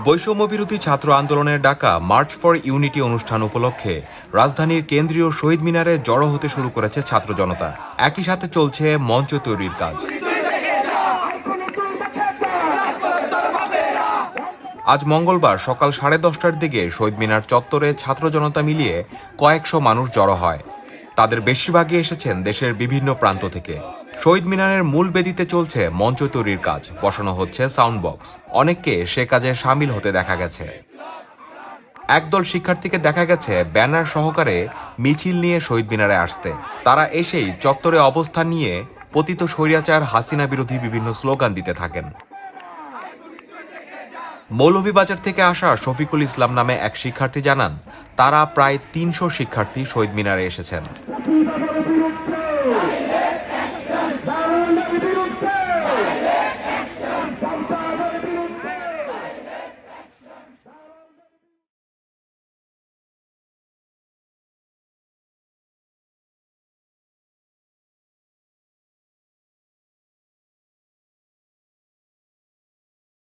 বৈষম্যবিরোধী ছাত্র আন্দোলনের ডাকা মার্চ ফর ইউনিটি অনুষ্ঠান উপলক্ষে রাজধানীর কেন্দ্রীয় শহীদ মিনারে জড়ো হতে শুরু করেছে ছাত্র জনতা। একই সাথে চলছে মঞ্চ তৈরির কাজ। আজ মঙ্গলবার সকাল 10:30টার দিকে শহীদ মিনার চত্বরে ছাত্র জনতা মিলিয়ে কয়েকশো মানুষ জড়ো হয়। তাদের বেশিরভাগই এসেছেন দেশের বিভিন্ন প্রান্ত থেকে। শহীদ মিনারের মূল বেদিতে চলছে মঞ্চ তৈরির কাজ, বসানো হচ্ছে সাউন্ড বক্স। অনেককে সে কাজে সামিল হতে দেখা গেছে। একদল শিক্ষার্থীকে দেখা গেছে ব্যানার সহকারে মিছিল নিয়ে শহীদ মিনারে আসতে। তারা এসেই চত্বরে অবস্থান নিয়ে পতিত স্বৈরাচার হাসিনা বিরোধী বিভিন্ন স্লোগান দিতে থাকেন। মৌলভীবাজার থেকে আসা শফিকুল ইসলাম নামে এক শিক্ষার্থী জানান, তারা প্রায় 300 শিক্ষার্থী শহীদ মিনারে এসেছেন।